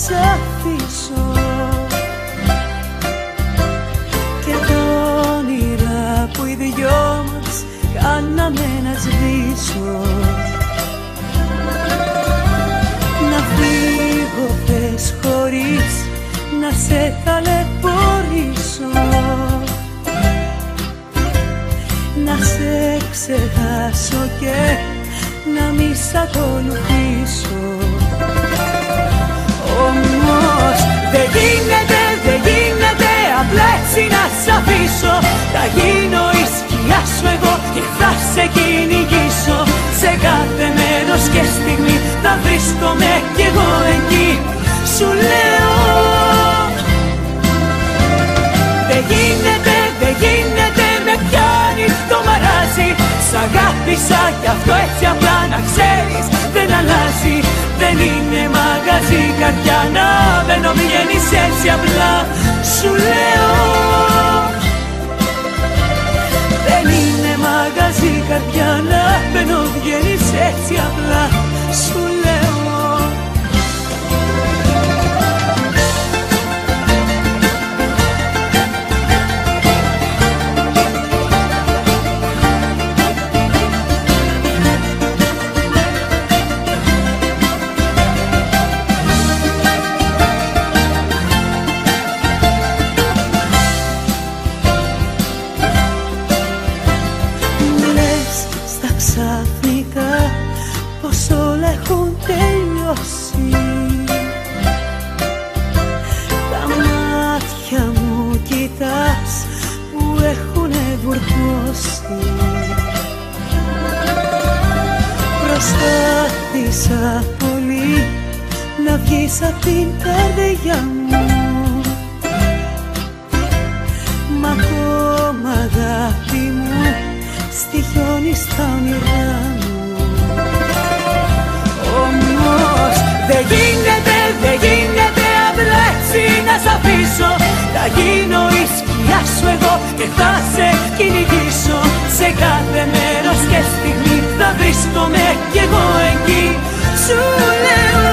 σ' αφήσω και τα όνειρα που οι δυο μας κάναμε να σβήσω. Να φύγω πες χωρίς να σε ταλαιπωρήσω, να σε ξεχάσω και να μη σ' ακολουθήσω. Όμως δεν γίνεται, δεν γίνεται απλά έτσι να σ' αφήσω. Θα γίνω η σκιά σου εγώ και θα σε κυνηγήσω. Σε κάθε μέρος και στιγμή θα βρίσκομαι κι εγώ εκεί. Σου λέω δεν γίνεται, δεν γίνεται, με πιάνει το μαράζι. Σ' αγάπησα κι αυτό έτσι απλά να ξέρεις δεν αλλάζει. Δεν είναι μαγαζί καρδιά να μπαίνω βγαίνεις έτσι απλά. Σου λέω δεν είναι μαγαζί καρδιά να μπαίνω βγαίνεις έτσι απλά. Σου λέω ξαφνικά πως όλα έχουν τελειώσει. Τα μάτια μου κοιτάς που έχουνε βουρκώσει. Προσπάθησα πολύ να βγεις απ' την καρδιά μου, μα ακόμα αγάπη μου στοιχιώνεις τα όνειρά μου. Όμως δεν γίνεται, δεν γίνεται απλά έτσι να σ' αφήσω. Θα γίνω η σκιά σου εγώ και θα σε κυνηγήσω. Σε κάθε μέρος και στιγμή θα βρίσκομαι κι εγώ εκεί. Σου λέω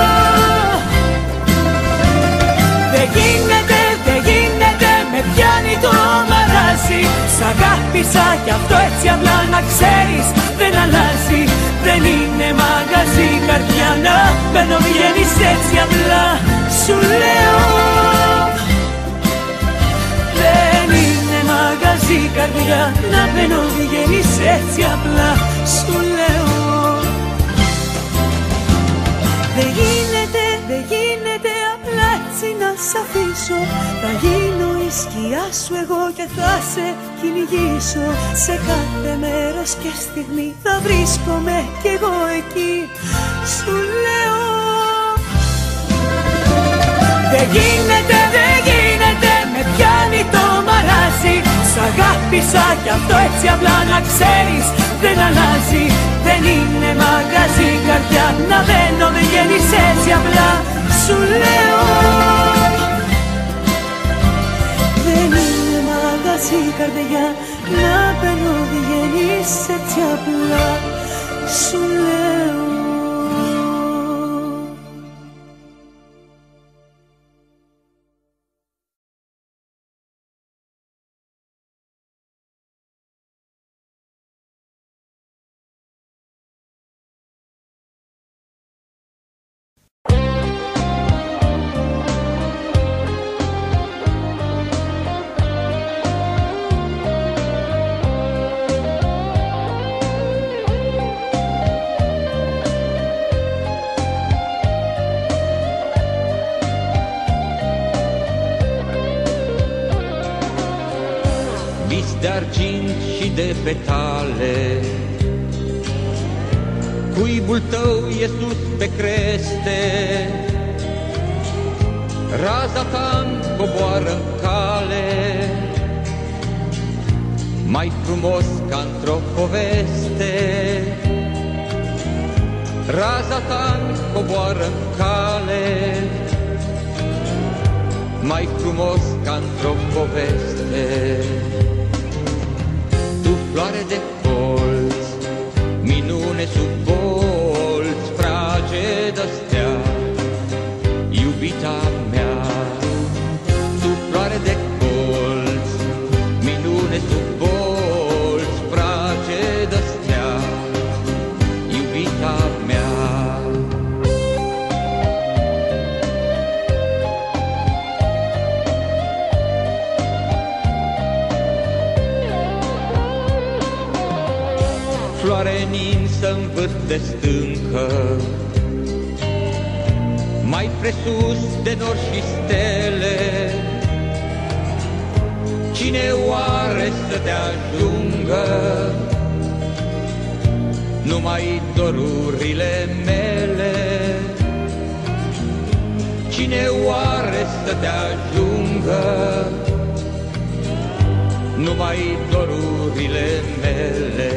δεν γίνεται, δεν γίνεται, με πιάνει το μαράζι. Σ' αγάπησα κι αυτό έτσι απλά να ξέρεις δεν αλλάζει. Δεν είναι μαγαζί καρδιά να μπαίνω βγαίνεις έτσι απλά. Σου λέω δεν είναι μαγαζί καρδιά να μπαίνω βγαίνεις έτσι απλά. Σου λέω δεν γίνεται, δεν γίνεται απλά έτσι να σ' αφήσω. Θα γίνω η σκιά σου εγώ και θα σε κυνηγήσω. Σε κάθε μέρος και στιγμή θα βρίσκομαι κι εγώ εκεί. Σου λέω δεν γίνεται, δεν γίνεται, με πιάνει το μαράζι. Σ' αγάπησα κι αυτό έτσι απλά να ξέρεις δεν αλλάζει. Δεν είναι μαγαζί καρδιά να μπαίνω βγαίνεις έτσι απλά. Σου λέω δεν είναι μαγαζί καρδιά να μπαίνω βγαίνεις έτσι απλά. Σου λέω d'argint și de petale, cuibul tău e sus pe creste, raza ta-mi coboară-n cale, mai frumos ca într-o poveste. Raza ta-mi coboară-n cale, mai frumos ca într-o poveste. Tu floare de colț, minune sub bolț, fragedă stea, iubita Floare ninsă în vârf de stâncă, mai presus de nori și stele, cine oare să te ajungă? Numai dorurile mele. Cine oare să te ajungă? Numai dorurile mele.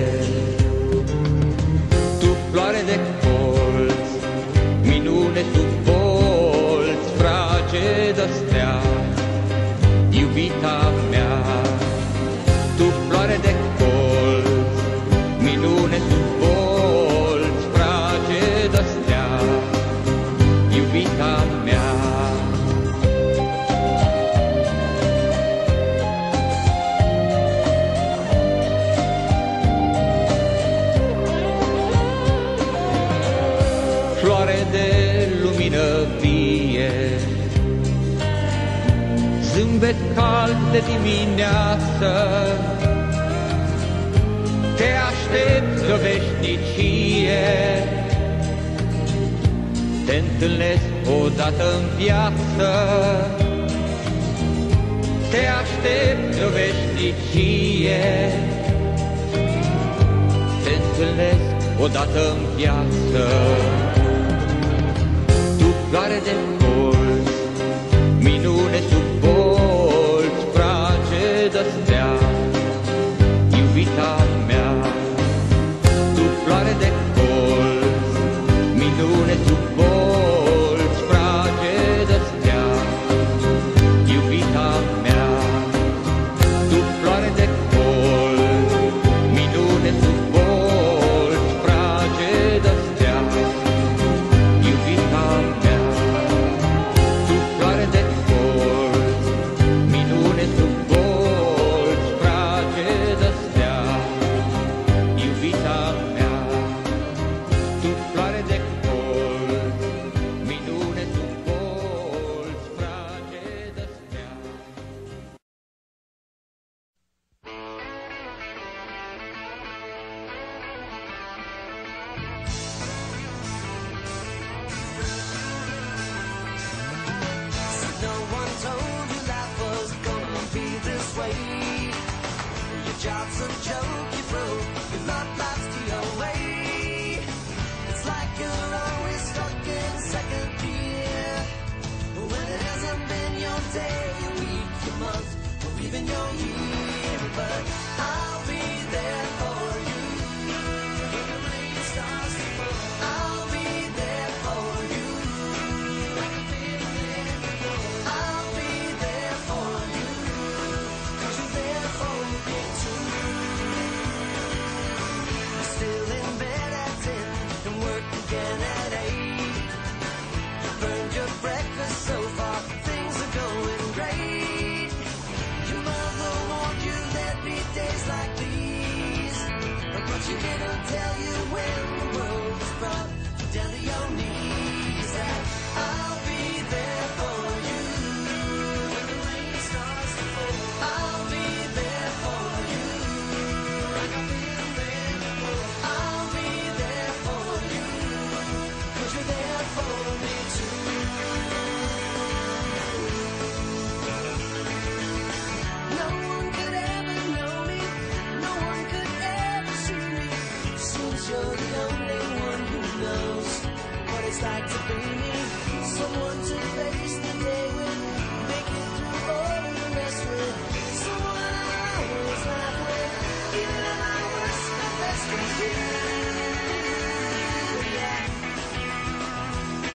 Tu, floare de colț, minune sub bolți, fragedă stea, iubita mea. Tu, floare de colț, minune sub bolți, fragedă stea, iubita mea. Floare de lumină vie, zâmbet cald de dimineață, te aștept de-o veșnicie, te întâlnesc odată în viață, te aștept de-o veșnicie, te întâlnesc odată în viață. Tu, floare de colț, minune sub bolți, fragedă stea, iubita mea. Tu, floare de colț, minune sub bolți, fragedă stea, iubita mea. Tu, floare de colț, minune sub bolți, fragedă stea, iubita mea. Tu, floare de colț, minune sub bolți, fragedă stea, iubita mea. Tu, floare de colț, minune sub bolți, fragedă stea. No one told you life was gonna be this way. Your job's a joke you broke, your love life's to your way. It's like you're always stuck in second gear, when it hasn't been your day, your week, your month, or even your year. But I'll be there for you when the rain starts to fall. I'll be there for you. I'll be there for you, 'cause you're there for me too. You're still in bed at 10 and work again at 8. You burned your breakfast so far, things are going great. Your mother warned you there'd be days like these, but she didn't tell you when the world was brought down to your knees. That I'll be there for you when the rain starts to fall. I'll be there for you, like I've been there before. I'll be there for you, 'cause you're there for me too. No one could ever know me, no one could ever see me, since you're the only one who knows what it's like to be me. Someone to face the day with, make it through all the rest with. Someone I always laugh with, even at my worst, my best is you.